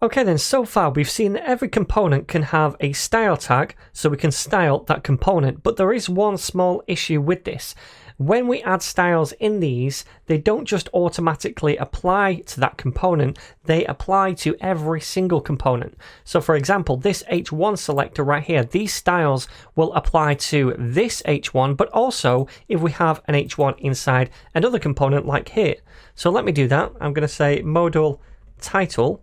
Okay then, so far we've seen that every component can have a style tag, so we can style that component, but there is one small issue with this. When we add styles in these, they don't just automatically apply to that component, they apply to every single component. So for example, this H1 selector right here, these styles will apply to this H1, but also if we have an H1 inside another component like here. So let me do that. I'm going to say modal title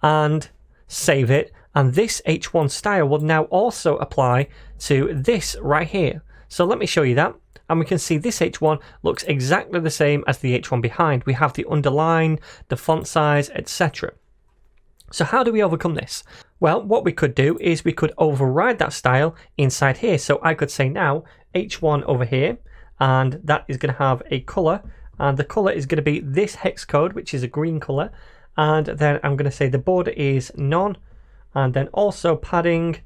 and save it, and this H1 style will now also apply to this right here. So let me show you that, and we can see this H1 looks exactly the same as the H1 behind. We have the underline, the font size, etc. So how do we overcome this? Well, what we could do is we could override that style inside here. So I could say now H1 over here, and that is going to have a color, and the color is going to be this hex code, which is a green color. And then I'm going to say the border is none, and then also padding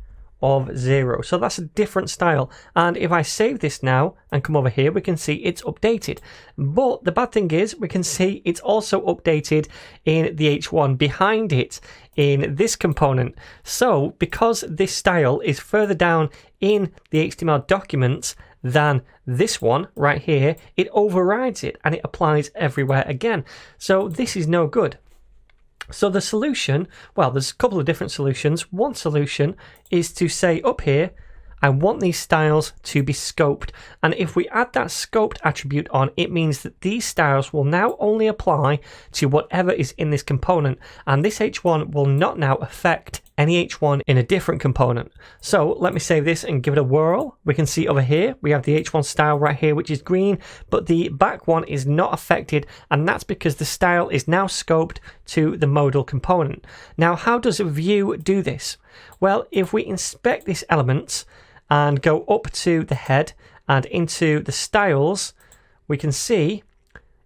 of 0. So that's a different style. And if I save this now and come over here, we can see it's updated. But the bad thing is we can see it's also updated in the H1 behind it in this component. So because this style is further down in the HTML documents than this one right here, it overrides it and it applies everywhere again. So this is no good. So the solution, well, there's a couple of different solutions. One solution is to say up here, I want these styles to be scoped. And if we add that scoped attribute on, it means that these styles will now only apply to whatever is in this component. And this H1 will not now affect any H1 in a different component. So let me save this and give it a whirl. We can see over here, we have the H1 style right here, which is green, but the back one is not affected. And that's because the style is now scoped to the modal component. Now, how does Vue do this? Well, if we inspect this element and go up to the head and into the styles, we can see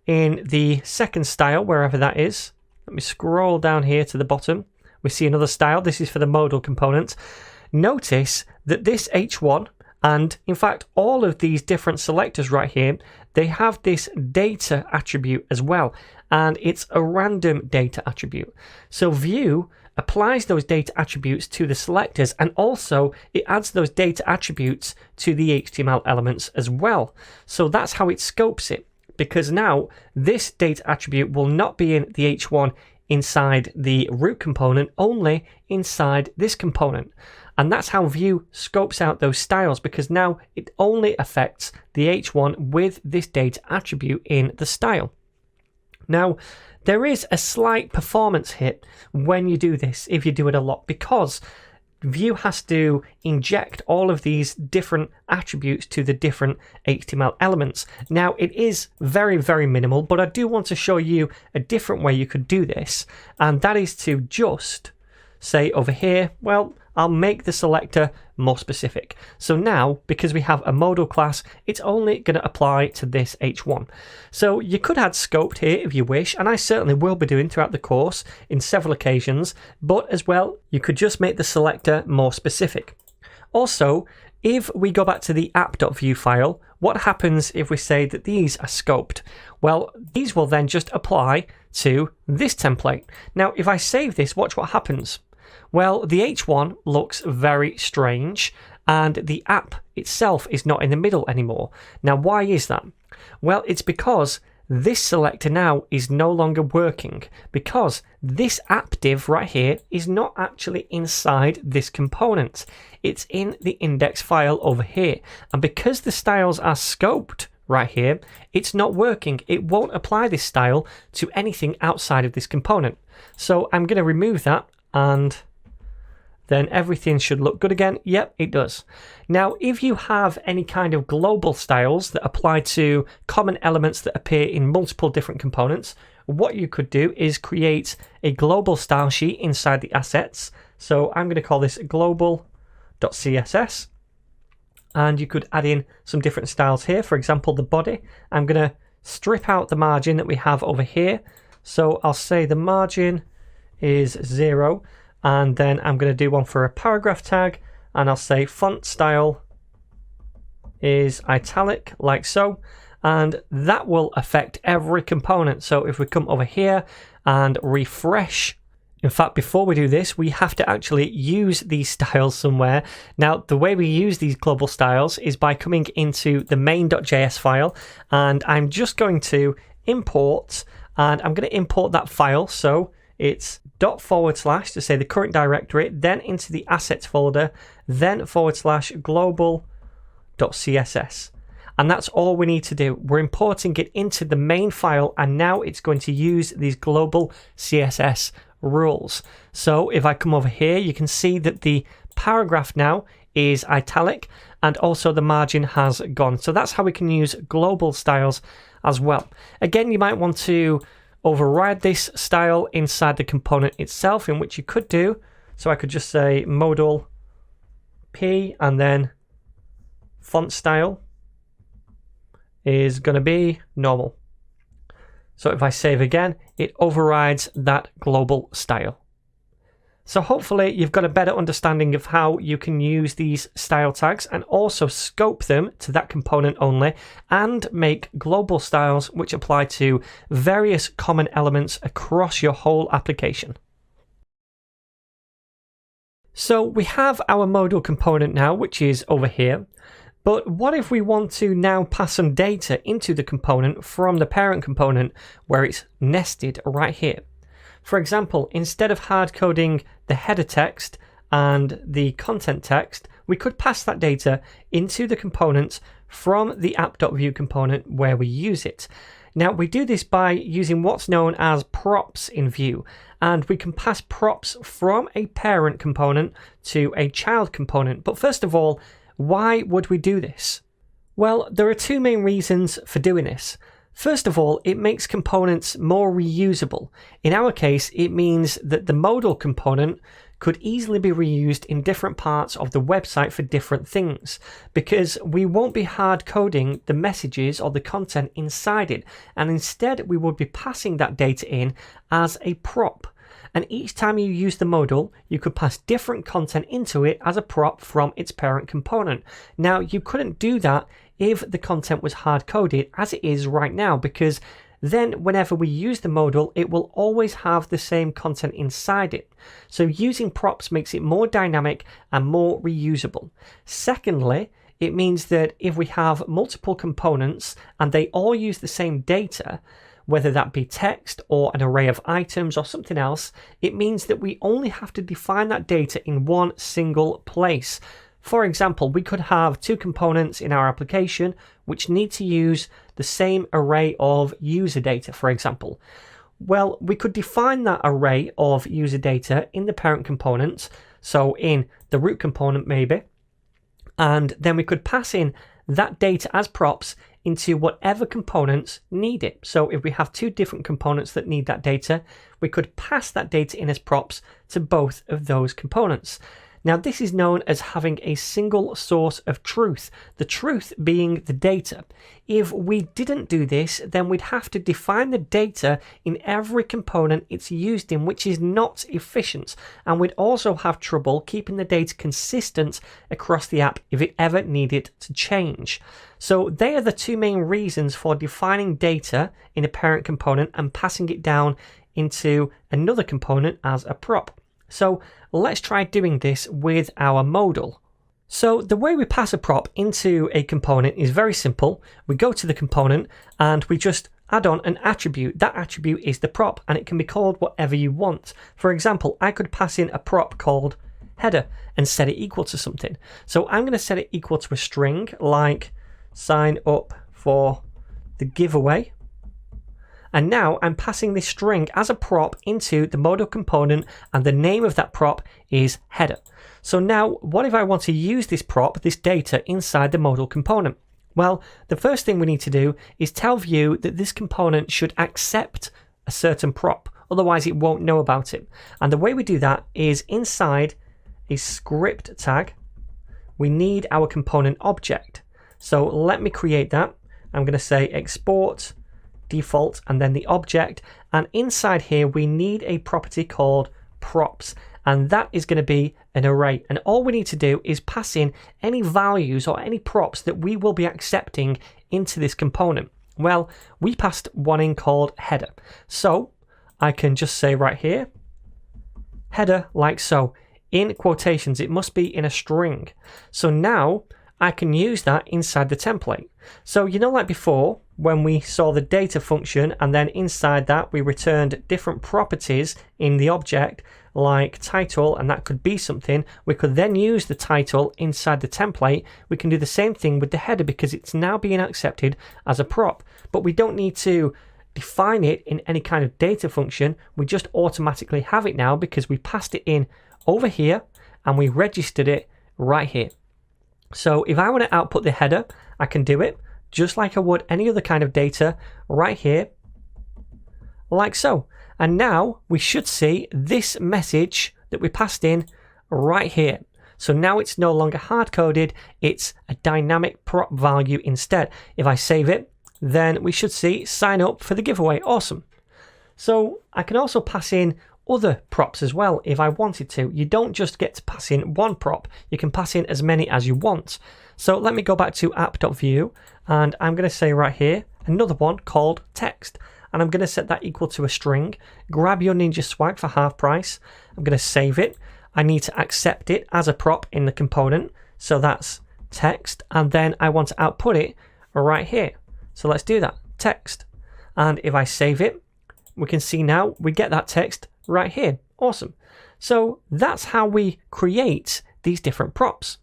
in the second style, wherever that is, let me scroll down here to the bottom, we see another style. This is for the modal component. Notice that this H1, and in fact all of these different selectors right here, they have this data attribute as well, and it's a random data attribute. So Vue applies those data attributes to the selectors, and also it adds those data attributes to the HTML elements as well. So that's how it scopes it, because now this data attribute will not be in the H1 inside the root component, only inside this component. And that's how Vue scopes out those styles, because now it only affects the H1 with this data attribute in the style. Now, there is a slight performance hit when you do this, if you do it a lot, because Vue has to inject all of these different attributes to the different HTML elements. Now, it is very, very minimal, but I do want to show you a different way you could do this, and that is to just say over here, well, I'll make the selector more specific. So now, because we have a modal class, it's only going to apply to this H1. So you could add scoped here if you wish, and I certainly will be doing throughout the course in several occasions, but as well, you could just make the selector more specific. Also, if we go back to the app.vue file, what happens if we say that these are scoped? Well, these will then just apply to this template. Now, if I save this, watch what happens. Well, the H1 looks very strange, and the app itself is not in the middle anymore. Now, why is that? Well, it's because this selector now is no longer working, because this app div right here is not actually inside this component. It's in the index file over here. And because the styles are scoped right here, it's not working. It won't apply this style to anything outside of this component. So I'm going to remove that, and then everything should look good again. Yep, it does. Now, if you have any kind of global styles that apply to common elements that appear in multiple different components, what you could do is create a global style sheet inside the assets. So I'm going to call this global.css. And you could add in some different styles here. For example, the body. I'm going to strip out the margin that we have over here. So I'll say the margin is 0. And then I'm going to do one for a paragraph tag, and I'll say font style is italic, like so, and that will affect every component. So if we come over here and refresh In fact, before we do this, we have to actually use these styles somewhere. Now, the way we use these global styles is by coming into the main.js file, and I'm just going to import, and I'm going to import that file. So it's / to say the current directory, then into the assets folder, then / global.css. And that's all we need to do. We're importing it into the main file, and now it's going to use these global CSS rules. So if I come over here, you can see that the paragraph now is italic, and also the margin has gone. So that's how we can use global styles as well. Again, you might want to override this style inside the component itself, in which you could do. So I could just say modal p, and then font style is going to be normal. So if I save again, it overrides that global style. So hopefully you've got a better understanding of how you can use these style tags and also scope them to that component only, and make global styles which apply to various common elements across your whole application. So we have our modal component now, which is over here. But what if we want to now pass some data into the component from the parent component where it's nested right here? For example, instead of hard coding the header text and the content text, we could pass that data into the components from the app.vue component where we use it. Now, we do this by using what's known as props in Vue, and we can pass props from a parent component to a child component. But first of all, why would we do this? Well, there are two main reasons for doing this. First of all, it makes components more reusable. In our case, it means that the modal component could easily be reused in different parts of the website for different things, because we won't be hard coding the messages or the content inside it, and instead we would be passing that data in as a prop. And each time you use the modal, you could pass different content into it as a prop from its parent component. Now, you couldn't do that if the content was hard-coded as it is right now, because then whenever we use the modal, it will always have the same content inside it. So using props makes it more dynamic and more reusable. Secondly, it means that if we have multiple components and they all use the same data, whether that be text or an array of items or something else, it means that we only have to define that data in one single place. For example, we could have two components in our application which need to use the same array of user data, for example. Well, we could define that array of user data in the parent component, so in the root component maybe, and then we could pass in that data as props into whatever components need it. So if we have two different components that need that data, we could pass that data in as props to both of those components. Now, this is known as having a single source of truth, the truth being the data. If we didn't do this, then we'd have to define the data in every component it's used in, which is not efficient. And we'd also have trouble keeping the data consistent across the app if it ever needed to change. So they are the two main reasons for defining data in a parent component and passing it down into another component as a prop. So let's try doing this with our modal. So the way we pass a prop into a component is very simple. We go to the component and we just add on an attribute. That attribute is the prop, and it can be called whatever you want. For example, I could pass in a prop called header and set it equal to something. So I'm going to set it equal to a string like sign up for the giveaway. And now I'm passing this string as a prop into the modal component, and the name of that prop is header. So now, what if I want to use this prop, this data, inside the modal component? Well, the first thing we need to do is tell Vue that this component should accept a certain prop, otherwise it won't know about it. And the way we do that is inside a script tag, we need our component object. So let me create that. I'm going to say export default and then the object, and inside here we need a property called props, and that is going to be an array, and all we need to do is pass in any values or any props that we will be accepting into this component. Well, we passed one in called header, so I can just say right here header like so, in quotations. It must be in a string. So now I can use that inside the template. So you know, like before, when we saw the data function and then inside that we returned different properties in the object like title, and that could be something. We could then use the title inside the template. We can do the same thing with the header because it's now being accepted as a prop, but we don't need to define it in any kind of data function. We just automatically have it now because we passed it in over here and we registered it right here. So if I want to output the header, I can do it just like I would any other kind of data right here, like so. And now we should see this message that we passed in right here. So now it's no longer hard-coded, it's a dynamic prop value instead. If I save it, then we should see sign up for the giveaway. Awesome. So I can also pass in other props as well if I wanted to. You don't just get to pass in one prop, you can pass in as many as you want. So let me go back to app.vue and I'm going to say right here another one called text, and I'm going to set that equal to a string. Grab your Ninja swag for half price. I'm going to save it. I need to accept it as a prop in the component, so that's text, and then I want to output it right here. So let's do that, text. And if I save it, we can see now we get that text right here. Awesome. So that's how we create these different props.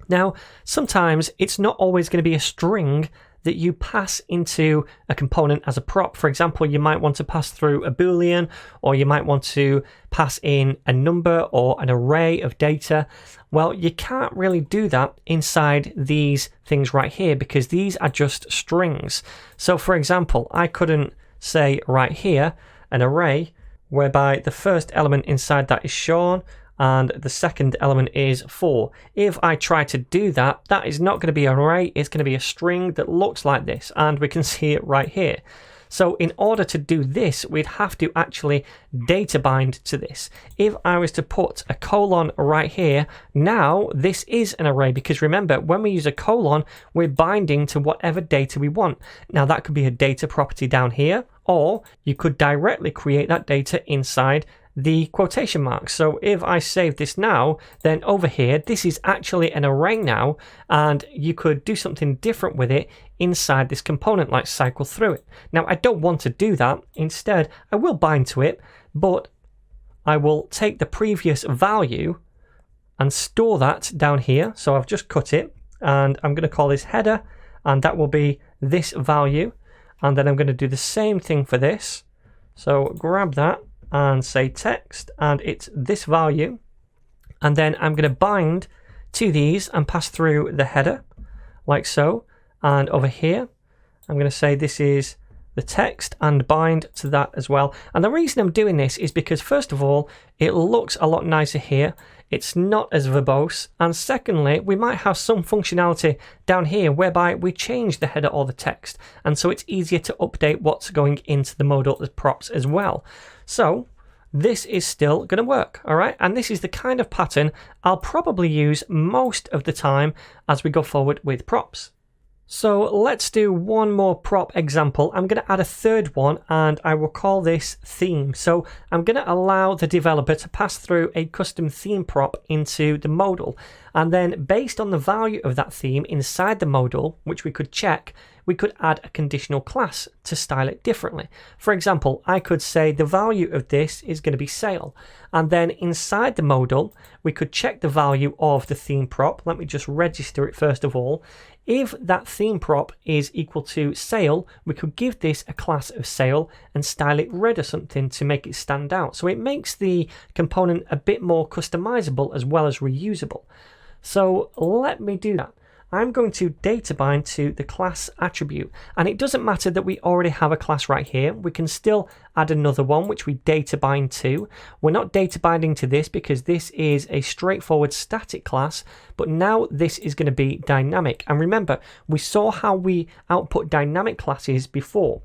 Now, sometimes it's not always going to be a string that you pass into a component as a prop. For example, you might want to pass through a Boolean, or you might want to pass in a number or an array of data. Well, you can't really do that inside these things right here because these are just strings. So for example, I couldn't say right here an array whereby the first element inside that is Sean and the second element is 4. If I try to do that, that is not going to be an array, it's going to be a string that looks like this, and we can see it right here. So in order to do this, we'd have to actually data bind to this. If I was to put a colon right here, now this is an array, because remember, when we use a colon, we're binding to whatever data we want. Now that could be a data property down here, or you could directly create that data inside the quotation marks. So if I save this now, then over here, this is actually an array now, and you could do something different with it inside this component, like cycle through it. Now, I don't want to do that. Instead, I will bind to it, but I will take the previous value and store that down here. So I've just cut it, and I'm going to call this header, and that will be this value. And then I'm going to do the same thing for this. So grab that and say text, and it's this value, and then I'm going to bind to these and pass through the header like so, and over here I'm going to say this is the text and bind to that as well. And the reason I'm doing this is because first of all, it looks a lot nicer here, it's not as verbose, and secondly, we might have some functionality down here whereby we change the header or the text, and so it's easier to update what's going into the modal as props as well. So this is still going to work, all right? And this is the kind of pattern I'll probably use most of the time as we go forward with props. So let's do one more prop example. I'm going to add a third one, and I will call this theme. So I'm going to allow the developer to pass through a custom theme prop into the modal. And then based on the value of that theme inside the modal, which we could check, we could add a conditional class to style it differently. For example, I could say the value of this is going to be sale. And then inside the modal, we could check the value of the theme prop. Let me just register it first of all. If that theme prop is equal to sale, we could give this a class of sale and style it red or something to make it stand out. So it makes the component a bit more customizable as well as reusable. So let me do that. I'm going to data bind to the class attribute, and it doesn't matter that we already have a class right here. We can still add another one which we data bind to. We're not data binding to this because this is a straightforward static class, but now this is going to be dynamic. And remember, we saw how we output dynamic classes before.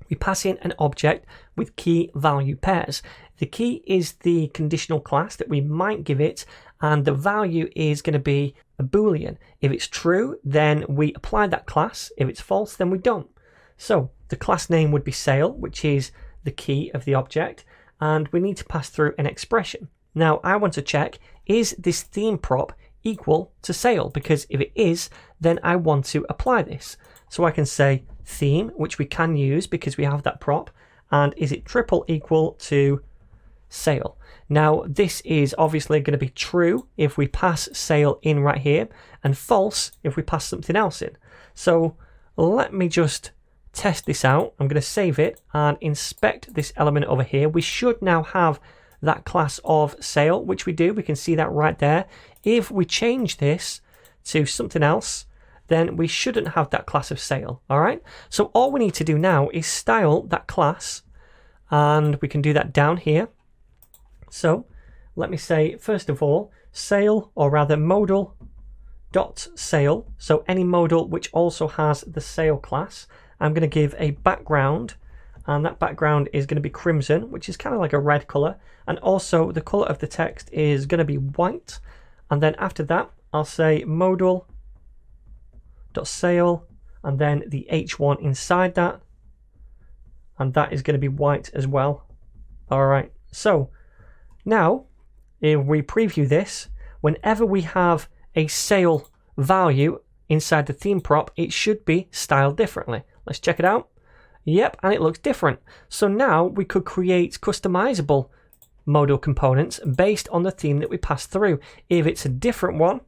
We pass in an object with key value pairs. The key is the conditional class that we might give it, and the value is going to be a Boolean. If it's true, then we apply that class. If it's false, then we don't. So the class name would be sale, which is the key of the object, and we need to pass through an expression. Now I want to check, is this theme prop equal to sale? Because if it is, then I want to apply this. So I can say theme, which we can use because we have that prop, and is it triple equal to sale? Now this is obviously going to be true if we pass sale in right here, and false if we pass something else in. So let me just test this out. I'm going to save it and inspect this element over here. We should now have that class of sale, which we do. We can see that right there. If we change this to something else, then we shouldn't have that class of sale. All right. So all we need to do now is style that class, and we can do that down here. So let me say, first of all, sale, or rather modal dot sale. So any modal which also has the sale class, I'm going to give a background, and that background is going to be crimson, which is kind of like a red color, and also the color of the text is going to be white. And then after that, I'll say modal dot sale, and then the h1 inside that, and that is going to be white as well. All right, so now if we preview this, whenever we have a sale value inside the theme prop, it should be styled differently. Let's check it out. Yep, and it looks different. So now we could create customizable modal components based on the theme that we pass through. If it's a different one,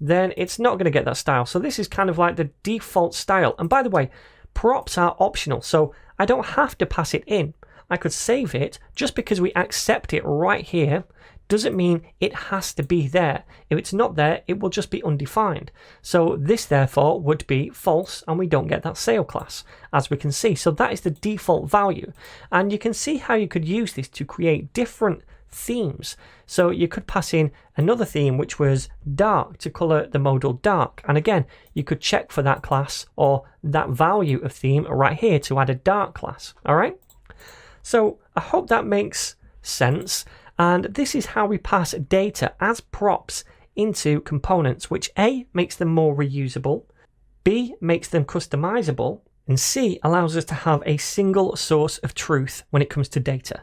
then it's not going to get that style. So this is kind of like the default style. And by the way, props are optional, so I don't have to pass it in. I could save it. Just because we accept it right here doesn't mean it has to be there. If it's not there, it will just be undefined. So this therefore would be false, and we don't get that sale class, as we can see. So that is the default value. And you can see how you could use this to create different themes. So you could pass in another theme which was dark to color the modal dark, and again you could check for that class or that value of theme right here to add a dark class. All right, so I hope that makes sense. And this is how we pass data as props into components, which A, makes them more reusable, B, makes them customizable, and C, allows us to have a single source of truth when it comes to data.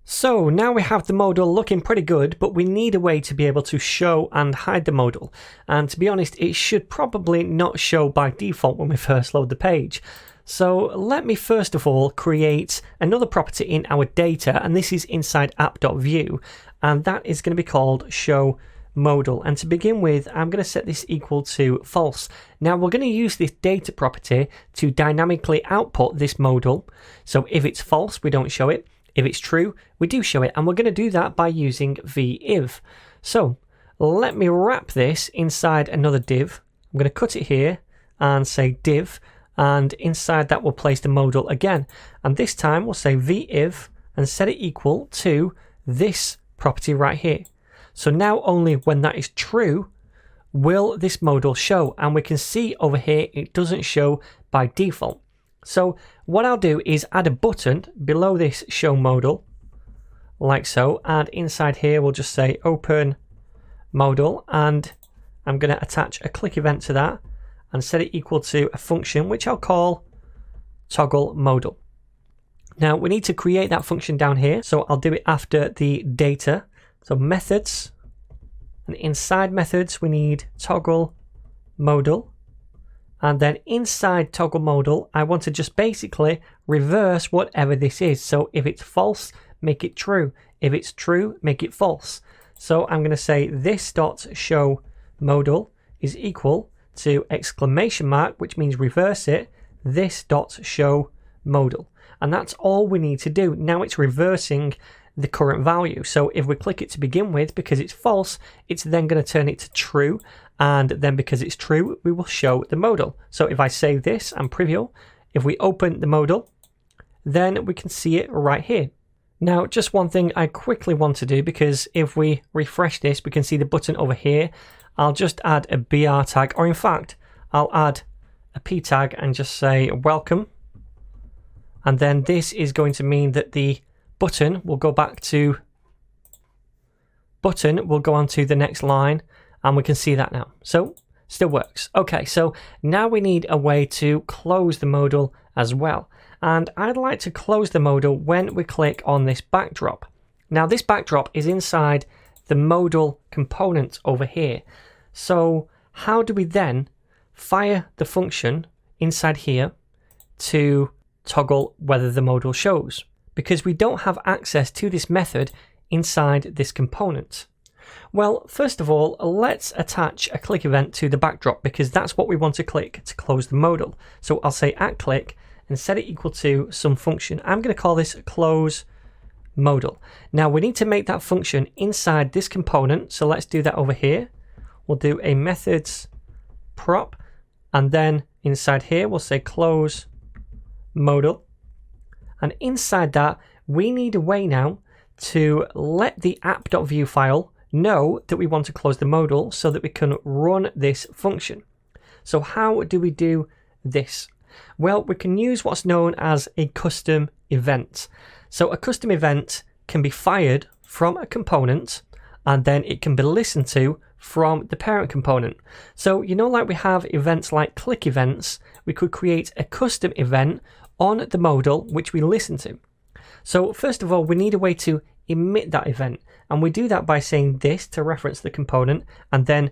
So now we have the modal looking pretty good, but we need a way to be able to show and hide the modal. And to be honest, it should probably not show by default when we first load the page. So let me first of all create another property in our data, and this is inside app.vue, and that is going to be called show modal. And to begin with, I'm going to set this equal to false. Now we're going to use this data property to dynamically output this modal. So if it's false, we don't show it. If it's true, we do show it, and we're going to do that by using v-if. So let me wrap this inside another div. I'm going to cut it here and say div, and inside that we'll place the modal again. And this time we'll say v-if and set it equal to this property right here. So now only when that is true will this modal show, and we can see over here it doesn't show by default. So what I'll do is add a button below this show modal, like so, and inside here we'll just say open modal, and I'm going to attach a click event to that and set it equal to a function which I'll call toggle modal. Now we need to create that function down here, so I'll do it after the data. So methods, and inside methods we need toggle modal. And then inside toggle modal, I want to just basically reverse whatever this is. So if it's false, make it true. If it's true, make it false. So I'm going to say this dot show modal is equal to exclamation mark, which means reverse it, this dot show modal. And that's all we need to do. Now it's reversing the current value. So if we click it to begin with, because it's false, it's then going to turn it to true. And then because it's true, we will show the modal. So if I save this and preview, if we open the modal, then we can see it right here. Now, just one thing I quickly want to do, because if we refresh this, we can see the button over here. I'll just add a BR tag, or in fact, I'll add a P tag and just say welcome. And then this is going to mean that the button will go back to button, will go on to the next line. And we can see that now. So still works. Okay, so now we need a way to close the modal as well. and I'd like to close the modal when we click on this backdrop. Now this backdrop is inside the modal component over here. So how do we then fire the function inside here to toggle whether the modal shows? Because we don't have access to this method inside this component. Well, first of all, let's attach a click event to the backdrop because that's what we want to click to close the modal. So I'll say @click and set it equal to some function. I'm going to call this close modal. Now we need to make that function inside this component. So let's do that over here. We'll do a methods prop, and then inside here we'll say close modal. And inside that, we need a way now to let the app.vue file know that we want to close the modal so that we can run this function. So how do we do this? Well, we can use what's known as a custom event. So a custom event can be fired from a component and then it can be listened to from the parent component. So like we have events like click events, we could create a custom event on the modal which we listen to. So first of all, we need a way to emit that event, and we do that by saying this to reference the component and then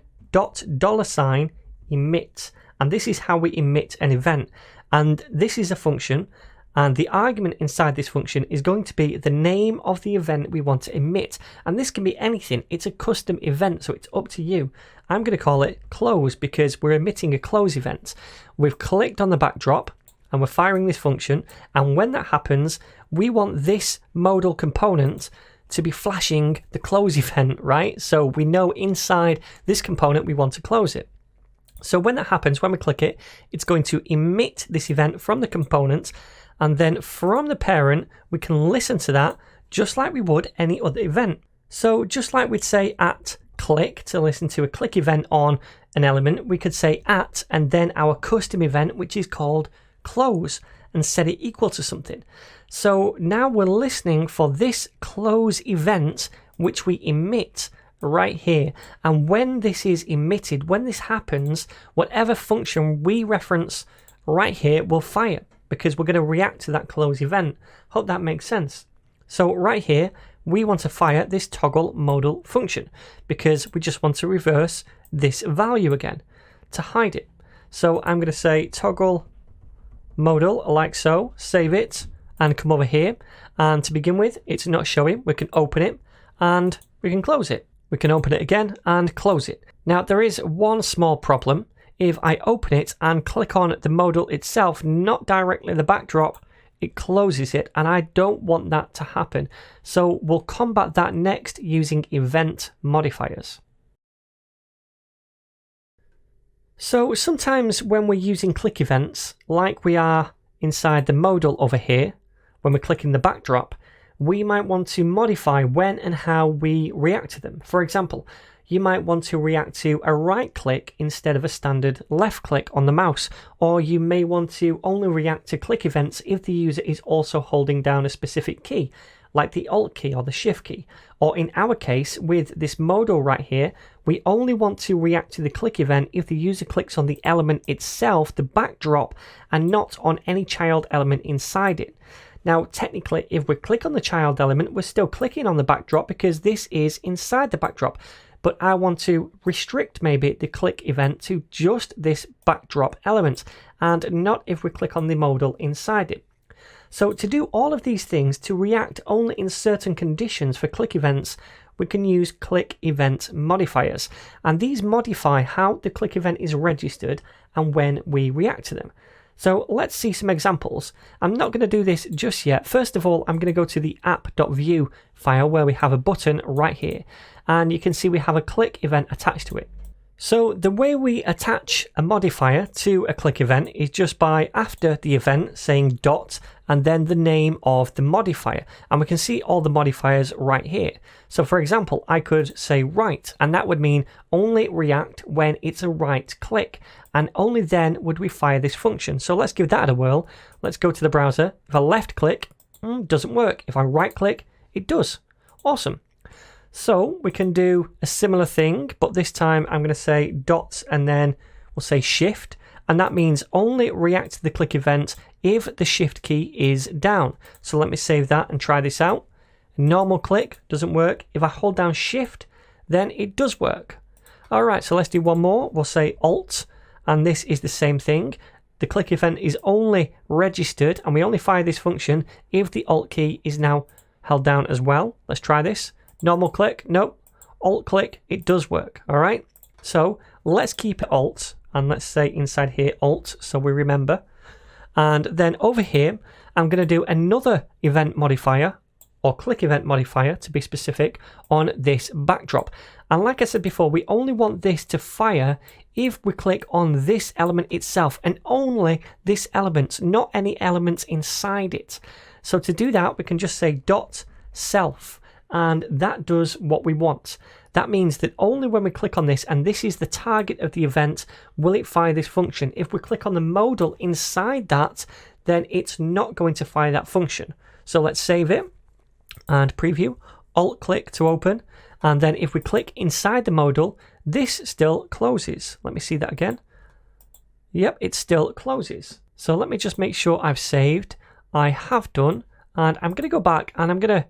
$emit, and this is how we emit an event. And this is a function, and the argument inside this function is going to be the name of the event we want to emit, and this can be anything. It's a custom event, so it's up to you. I'm going to call it close because we're emitting a close event. We've clicked on the backdrop and we're firing this function, and when that happens, we want this modal component to be flashing the close event, right? So we know inside this component we want to close it. So when that happens, when we click it, it's going to emit this event from the component, and then from the parent, we can listen to that just like we would any other event. So just like we'd say @click to listen to a click event on an element, we could say @ and then our custom event, which is called close, and set it equal to something. So now we're listening for this close event which we emit right here, and when this is emitted, when this happens, whatever function we reference right here will fire because we're going to react to that close event. Hope that makes sense. So right here we want to fire this toggle modal function because we just want to reverse this value again to hide it. So I'm going to say toggle modal like so, save it and come over here, and to begin with it's not showing. We can open it and we can close it. We can open it again and close it. Now there is one small problem. If I open it and click on the modal itself, not directly the backdrop, it closes it, and I don't want that to happen. So we'll combat that next using event modifiers. So sometimes when we're using click events, like we are inside the modal over here, when we're clicking the backdrop, we might want to modify when and how we react to them. For example, you might want to react to a right click instead of a standard left click on the mouse, or you may want to only react to click events if the user is also holding down a specific key, like the Alt key or the Shift key. Or in our case, with this modal right here, we only want to react to the click event if the user clicks on the element itself, the backdrop, and not on any child element inside it. Now, technically, if we click on the child element, we're still clicking on the backdrop because this is inside the backdrop. But I want to restrict maybe the click event to just this backdrop element and not if we click on the modal inside it. So to do all of these things, to react only in certain conditions for click events, we can use click event modifiers. And these modify how the click event is registered and when we react to them. So let's see some examples. I'm not going to do this just yet. First of all, I'm going to go to the app.vue file where we have a button right here. And you can see we have a click event attached to it. So the way we attach a modifier to a click event is just by after the event saying dot and then the name of the modifier. And we can see all the modifiers right here. So for example, I could say right, and that would mean only react when it's a right click. And only then would we fire this function. So let's give that a whirl. Let's go to the browser. If I left click, doesn't work. If I right click, it does. Awesome. So we can do a similar thing, but this time I'm going to say dot and then we'll say shift. And that means only react to the click event if the shift key is down. So let me save that and try this out. Normal click doesn't work. If I hold down shift, then it does work. All right, so let's do one more. We'll say alt, and this is the same thing. The click event is only registered, and we only fire this function if the alt key is now held down as well. Let's try this. Normal click, nope. Alt click, it does work. All right, so let's keep it alt, and let's say inside here alt, so we remember. And then over here, I'm going to do another event modifier, or click event modifier to be specific, on this backdrop. And like I said before, we only want this to fire if we click on this element itself, and only this element, not any elements inside it. So to do that, we can just say dot self, and that does what we want. That means that only when we click on this, and this is the target of the event, will it fire this function. If we click on the modal inside that, then it's not going to fire that function. So let's save it and preview. Alt click to open, and then if we click inside the modal, this still closes. Let me see that again. Yep, it still closes. So let me just make sure I've saved. I have done, and I'm going to go back and I'm going to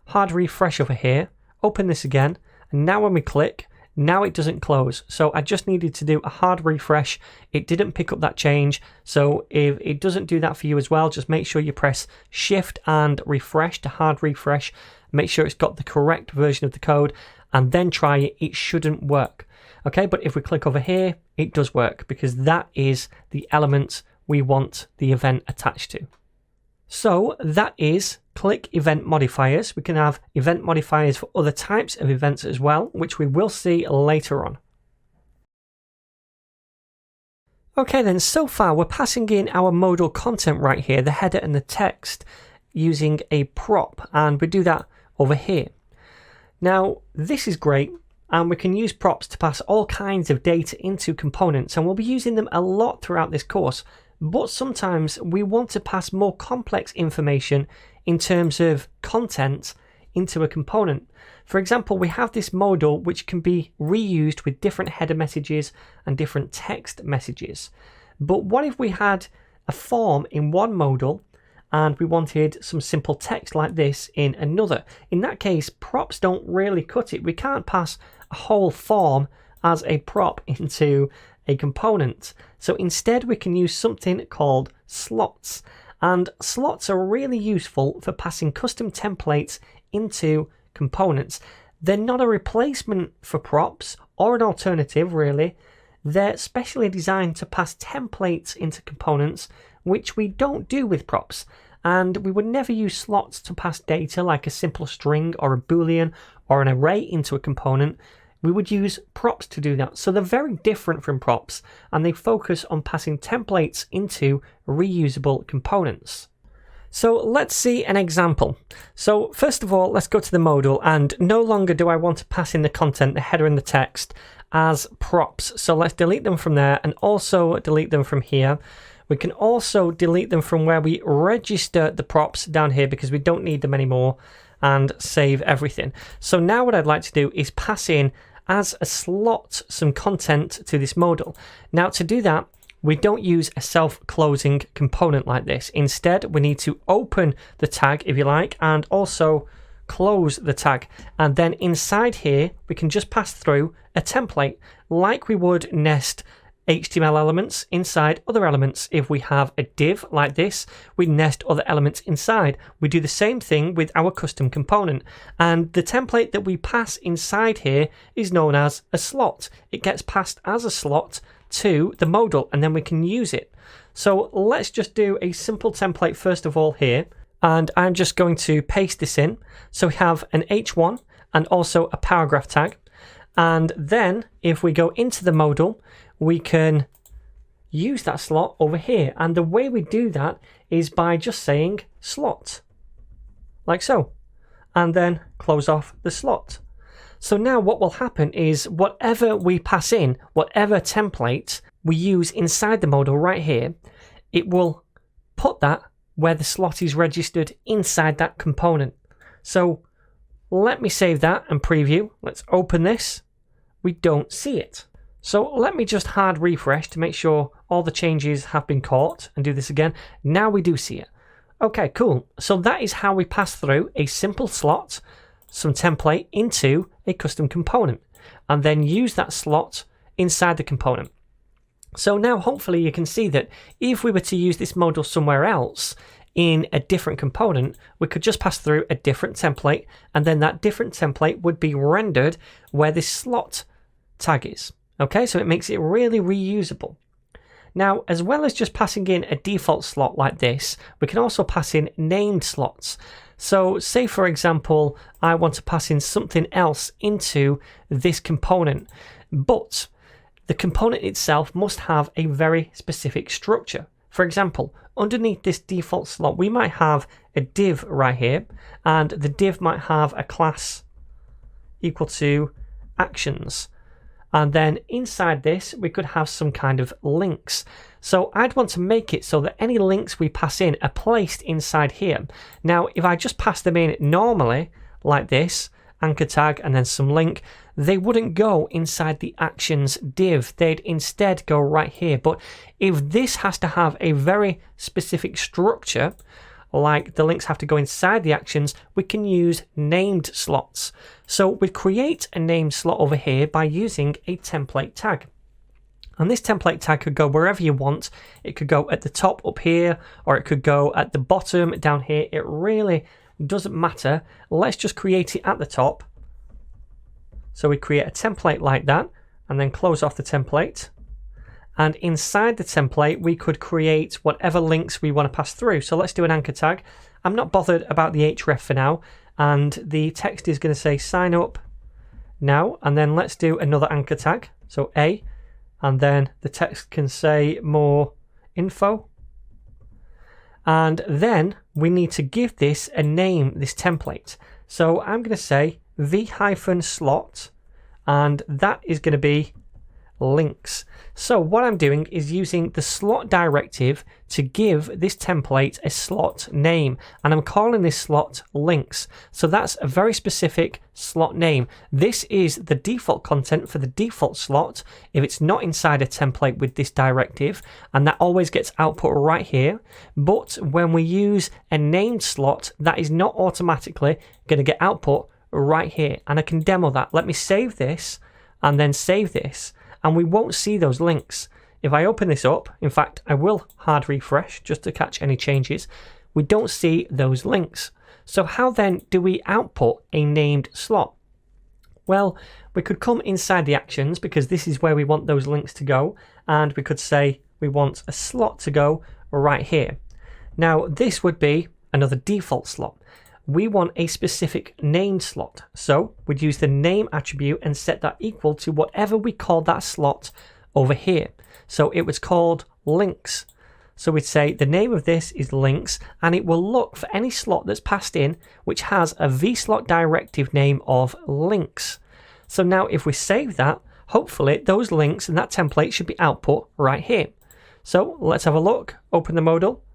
hard refresh over here, open this again, and now when we click, now it doesn't close. So I just needed to do a hard refresh. It didn't pick up that change. So if it doesn't do that for you as well, just make sure you press shift and refresh to hard refresh. Make sure it's got the correct version of the code, and then try it. It shouldn't work. Okay, but if we click over here, it does work, because that is the element we want the event attached to. So that is click event modifiers. We can have event modifiers for other types of events as well, which we will see later on. Okay then, so far we're passing in our modal content right here, the header and the text, using a prop, and we do that over here. Now this is great, and we can use props to pass all kinds of data into components, and we'll be using them a lot throughout this course. But sometimes we want to pass more complex information in terms of content into a component. For example, we have this modal which can be reused with different header messages and different text messages. But what if we had a form in one modal and we wanted some simple text like this in another? In that case, props don't really cut it. We can't pass a whole form as a prop into a component. So instead we can use something called slots, and slots are really useful for passing custom templates into components. They're not a replacement for props or an alternative really. They're specially designed to pass templates into components, which we don't do with props, and we would never use slots to pass data like a simple string or a boolean or an array into a component. We would use props to do that. So they're very different from props, and they focus on passing templates into reusable components. So let's see an example. So first of all, let's go to the modal, and no longer do I want to pass in the content, the header and the text, as props. So let's delete them from there, and also delete them from here. We can also delete them from where we register the props down here, because we don't need them anymore, and save everything. So now what I'd like to do is pass in as a slot some content to this modal. Now to do that, we don't use a self-closing component like this. Instead, we need to open the tag, if you like, and also close the tag. And then inside here, we can just pass through a template like we would nest HTML elements inside other elements. If we have a div like this, we nest other elements inside. We do the same thing with our custom component, and the template that we pass inside here is known as a slot. It gets passed as a slot to the modal, and then we can use it. So let's just do a simple template first of all here, and I'm just going to paste this in. So we have an h1 and also a paragraph tag, and then if we go into the modal, we can use that slot over here. And the way we do that is by just saying slot, like so, and then close off the slot. So now what will happen is whatever we pass in, whatever template we use inside the modal right here, it will put that where the slot is registered inside that component. So let me save that and preview. Let's open this. We don't see it. So let me just hard refresh to make sure all the changes have been caught and do this again. Now we do see it. Okay, cool. So that is how we pass through a simple slot, some template into a custom component, and then use that slot inside the component. So now hopefully you can see that if we were to use this modal somewhere else in a different component, we could just pass through a different template, and then that different template would be rendered where this slot tag is. Okay, so it makes it really reusable. Now, as well as just passing in a default slot like this, we can also pass in named slots. So say, for example, I want to pass in something else into this component, but the component itself must have a very specific structure. For example, underneath this default slot, we might have a div right here, and the div might have a class equal to actions. And then inside this, we could have some kind of links. So I'd want to make it so that any links we pass in are placed inside here. Now, if I just pass them in normally, like this, anchor tag and then some link, they wouldn't go inside the actions div. They'd instead go right here. But if this has to have a very specific structure, like the links have to go inside the actions, we can use named slots. So we create a named slot over here by using a template tag. And this template tag could go wherever you want. It could go at the top up here, or it could go at the bottom down here. It really doesn't matter. Let's just create it at the top. So we create a template like that, and then close off the template. And inside the template, we could create whatever links we want to pass through. So let's do an anchor tag. I'm not bothered about the href for now. And the text is going to say sign up now. And then let's do another anchor tag. So A. And then the text can say more info. And then we need to give this a name, this template. So I'm going to say v-slot. And that is going to be links. So what I'm doing is using the slot directive to give this template a slot name, and I'm calling this slot links. So that's a very specific slot name. This is the default content for the default slot if it's not inside a template with this directive, and that always gets output right here. But when we use a named slot, that is not automatically going to get output right here, and I can demo that. Let me save this and then save this, and we won't see those links. If I open this up, in fact, I will hard refresh just to catch any changes, we don't see those links. So how then do we output a named slot? Well, we could come inside the actions because this is where we want those links to go, and we could say we want a slot to go right here. Now, this would be another default slot. We want a specific named slot. So we'd use the name attribute and set that equal to whatever we call that slot over here. So it was called links. So we'd say the name of this is links, and it will look for any slot that's passed in which has a vslot directive name of links. So now if we save that, hopefully those links and that template should be output right here. So let's have a look, open the modal.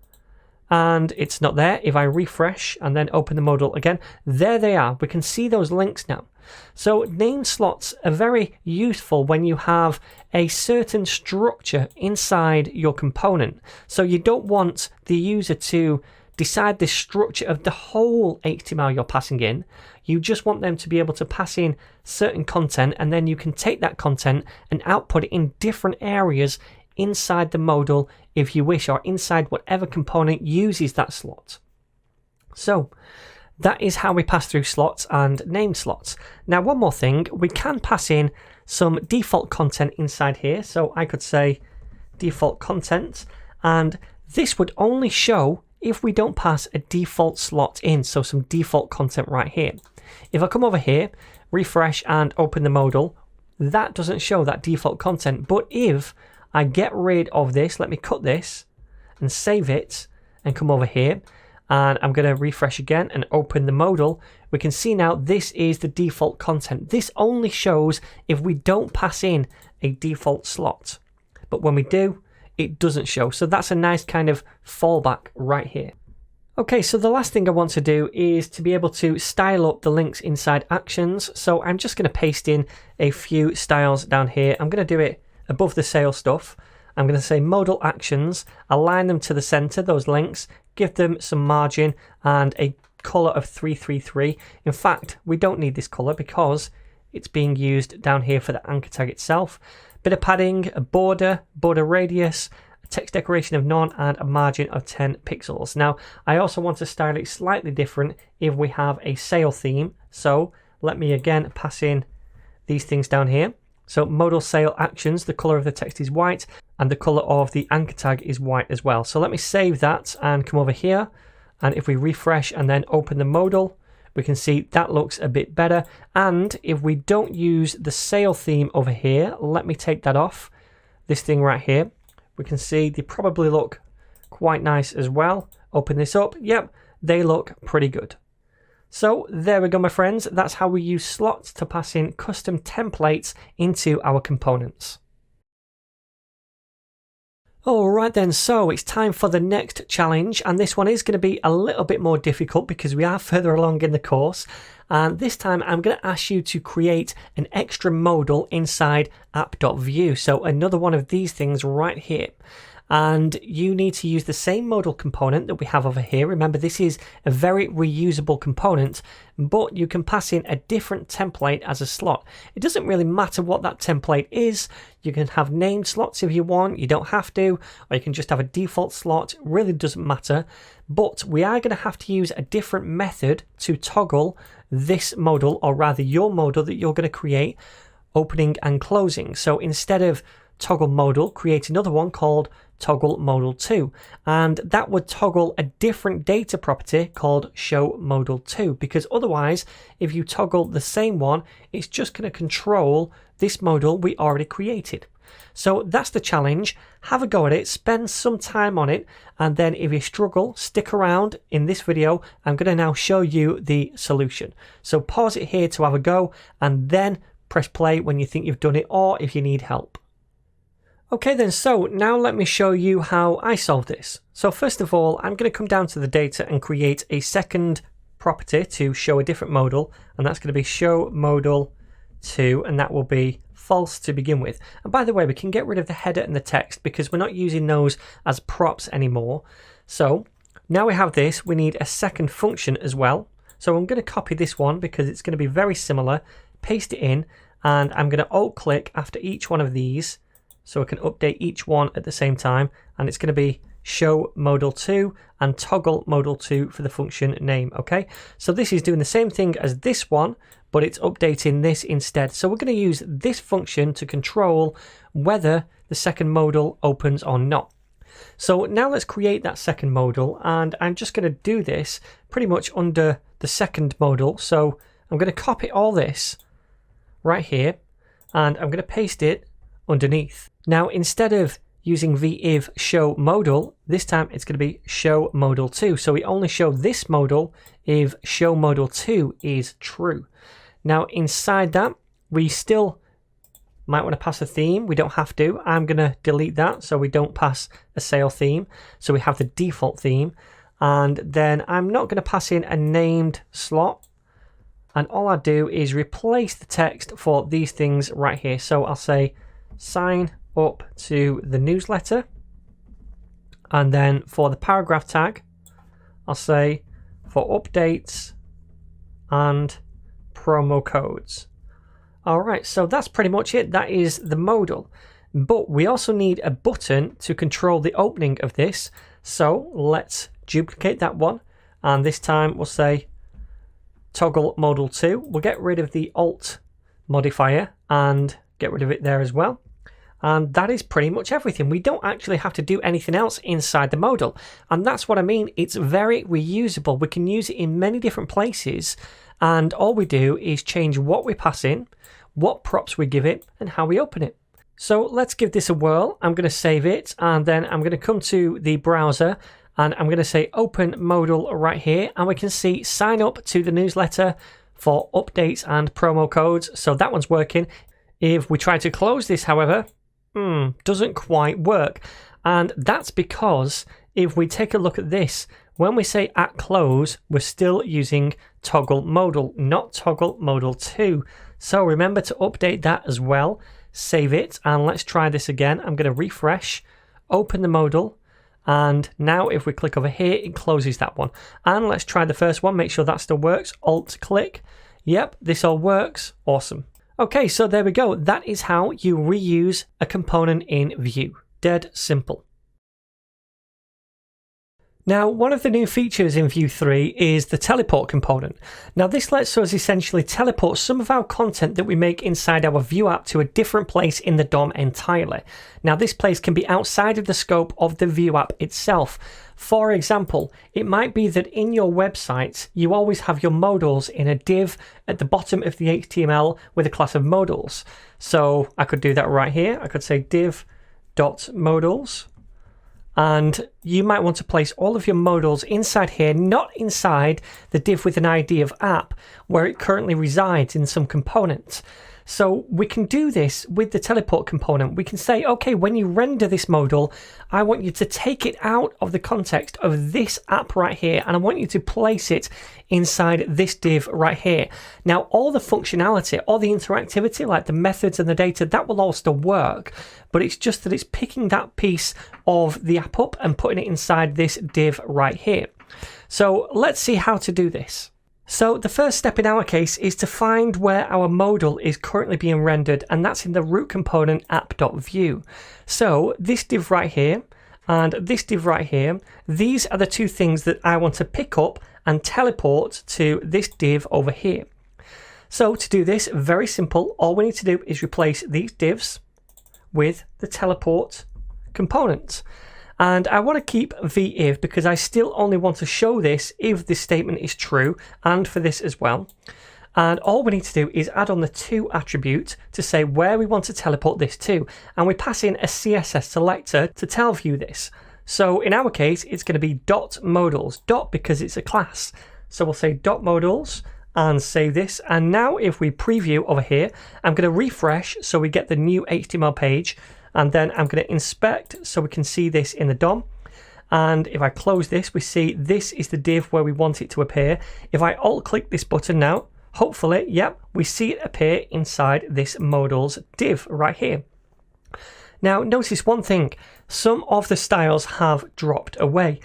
And it's not there. If I refresh and then open the modal again, there they are. We can see those links now. So named slots are very useful when you have a certain structure inside your component. So you don't want the user to decide the structure of the whole HTML you're passing in. You just want them to be able to pass in certain content, and then you can take that content and output it in different areas inside the modal if you wish, or inside whatever component uses that slot. So that is how we pass through slots and named slots. Now, one more thing, we can pass in some default content inside here. So I could say default content, and this would only show if we don't pass a default slot in, so some default content right here. If I come over here, refresh and open the modal, that doesn't show that default content. But if I get rid of this, let me cut this and save it and come over here, and I'm going to refresh again and open the modal. We can see now this is the default content. This only shows if we don't pass in a default slot, but when we do, it doesn't show. So that's a nice kind of fallback right here. Okay, so the last thing I want to do is to be able to style up the links inside actions. So I'm just going to paste in a few styles down here. I'm going to do it above the sale stuff. I'm going to say modal actions, align them to the center, those links, give them some margin and a color of 333. In fact, we don't need this color because it's being used down here for the anchor tag itself. Bit of padding, a border radius, a text decoration of none, and a margin of 10 pixels. Now, I also want to style it slightly different if we have a sale theme. So let me again pass in these things down here. So modal sale actions, the color of the text is white and the color of the anchor tag is white as well. So let me save that and come over here. And if we refresh and then open the modal, we can see that looks a bit better. And if we don't use the sale theme over here, let me take that off. This thing right here, we can see they probably look quite nice as well. Open this up. Yep, they look pretty good. So there we go, my friends. That's how we use slots to pass in custom templates into our components. Alright then, so it's time for the next challenge, and this one is going to be a little bit more difficult because we are further along in the course, and this time I'm going to ask you to create an extra modal inside app.vue, so another one of these things right here. And you need to use the same modal component that we have over here. Remember, this is a very reusable component, but you can pass in a different template as a slot. It doesn't really matter what that template is. You can have named slots if you want. You don't have to, or you can just have a default slot. It really doesn't matter. But we are going to have to use a different method to toggle this modal, or rather your modal that you're going to create, opening and closing. So instead of toggle modal, create another one called toggle modal 2, and that would toggle a different data property called show modal 2, because otherwise if you toggle the same one, it's just going to control this modal we already created. So that's the challenge. Have a go at it, spend some time on it, and then if you struggle, stick around. In this video I'm going to now show you the solution. So pause it here to have a go, and then press play when you think you've done it, or if you need help. Okay then, so now let me show you how I solve this. So first of all, I'm going to come down to the data and create a second property to show a different modal, and that's going to be show modal 2, and that will be false to begin with. And by the way, we can get rid of the header and the text because we're not using those as props anymore. So now we have this, we need a second function as well. So I'm going to copy this one because it's going to be very similar, paste it in, and I'm going to alt click after each one of these so I can update each one at the same time, and it's going to be show modal 2 and toggle modal 2 for the function name. Okay, so this is doing the same thing as this one, but it's updating this instead. So we're going to use this function to control whether the second modal opens or not. So now let's create that second modal, and I'm just going to do this pretty much under the second modal. So I'm going to copy all this right here, and I'm going to paste it underneath. Now, instead of using if show modal, this time it's going to be show modal 2. So we only show this modal if show modal 2 is true. Now, inside that, we still might want to pass a theme. We don't have to. I'm going to delete that so we don't pass a sale theme. So we have the default theme. And then I'm not going to pass in a named slot. And all I do is replace the text for these things right here. So I'll say sign up to the newsletter, and then for the paragraph tag I'll say for updates and promo codes. Alright, so that's pretty much it. That is the modal, but we also need a button to control the opening of this. So let's duplicate that one, and this time we'll say toggle modal 2. We'll get rid of the alt modifier and get rid of it there as well. And that is pretty much everything. We don't actually have to do anything else inside the modal. And that's what I mean. It's very reusable. We can use it in many different places. And all we do is change what we pass in, what props we give it, and how we open it. So let's give this a whirl. I'm going to save it, and then I'm going to come to the browser, and I'm going to say open modal right here. And we can see sign up to the newsletter for updates and promo codes. So that one's working. If we try to close this, however, doesn't quite work. And that's because if we take a look at this, when we say at close, we're still using toggle modal, not toggle modal 2. So remember to update that as well. save it, and let's try this again. I'm going to refresh, open the modal, and now if we click over here, it closes that one. And let's try the first one, make sure that still works. Alt click. Yep, this all works. Awesome. Okay, so there we go. That is how you reuse a component in Vue. Dead simple. Now, one of the new features in Vue 3 is the teleport component. Now, this lets us essentially teleport some of our content that we make inside our Vue app to a different place in the DOM entirely. Now, this place can be outside of the scope of the Vue app itself. For example, it might be that in your website, you always have your modals in a div at the bottom of the HTML with a class of modals. So I could do that right here. I could say div.modals. And you might want to place all of your modals inside here, not inside the div with an ID of app where it currently resides in some component. So we can do this with the teleport component. We can say, okay, when you render this modal, I want you to take it out of the context of this app right here, and I want you to place it inside this div right here. Now, all the functionality, all the interactivity, like the methods and the data, that will all still work, but it's just that it's picking that piece of the app up and putting it inside this div right here. So let's see how to do this. So the first step in our case is to find where our modal is currently being rendered, and that's in the root component app.vue. So this div right here and this div right here, these are the two things that I want to pick up and teleport to this div over here. So to do this, very simple. All we need to do is replace these divs with the teleport component. And I want to keep v-if because I still only want to show this if this statement is true, and for this as well. And all we need to do is add on the to attribute to say where we want to teleport this to. And we pass in a CSS selector to tell Vue this. So in our case, it's going to be .modals, dot because it's a class. So we'll say .modals and save this. And now if we preview over here, I'm going to refresh so we get the new HTML page. And then I'm going to inspect so we can see this in the DOM. And if I close this, we see this is the div where we want it to appear. If I alt click this button now, hopefully, yep, we see it appear inside this modals div right here. Now, notice one thing. Some of the styles have dropped away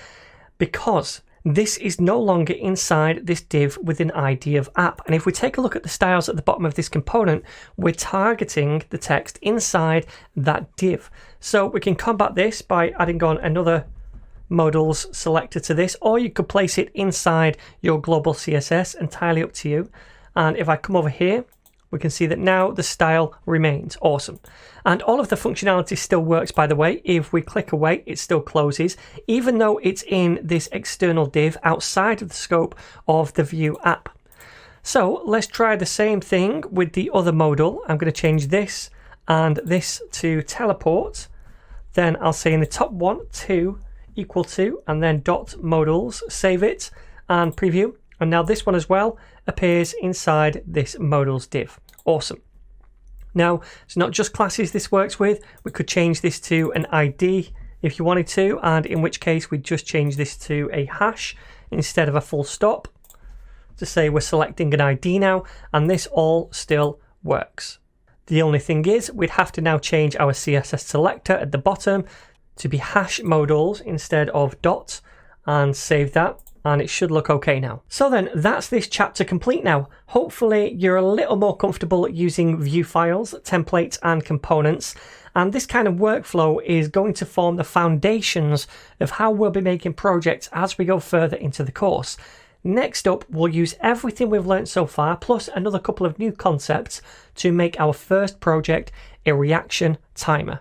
because this is no longer inside this div with an ID of app. And if we take a look at the styles at the bottom of this component, we're targeting the text inside that div. So we can combat this by adding on another modals selector to this, or you could place it inside your global CSS, entirely up to you. And if I come over here, we can see that now the style remains. Awesome. And all of the functionality still works, by the way. If we click away, it still closes, even though it's in this external div outside of the scope of the Vue app. So let's try the same thing with the other modal. I'm going to change this and this to teleport. Then I'll say in the top one, to equal to, and then .modals, save it and preview. And now this one as well appears inside this modals div. Awesome. Now, it's not just classes this works with. We could change this to an ID if you wanted to, and in which case we'd just change this to a hash instead of a full stop to say we're selecting an ID now, and this all still works. The only thing is we'd have to now change our CSS selector at the bottom to be hash modals instead of dot, and save that. And it should look okay now. So then that's this chapter complete now. Hopefully you're a little more comfortable using Vue files, templates and components. And this kind of workflow is going to form the foundations of how we'll be making projects as we go further into the course. Next up, we'll use everything we've learned so far, plus another couple of new concepts to make our first project a reaction timer.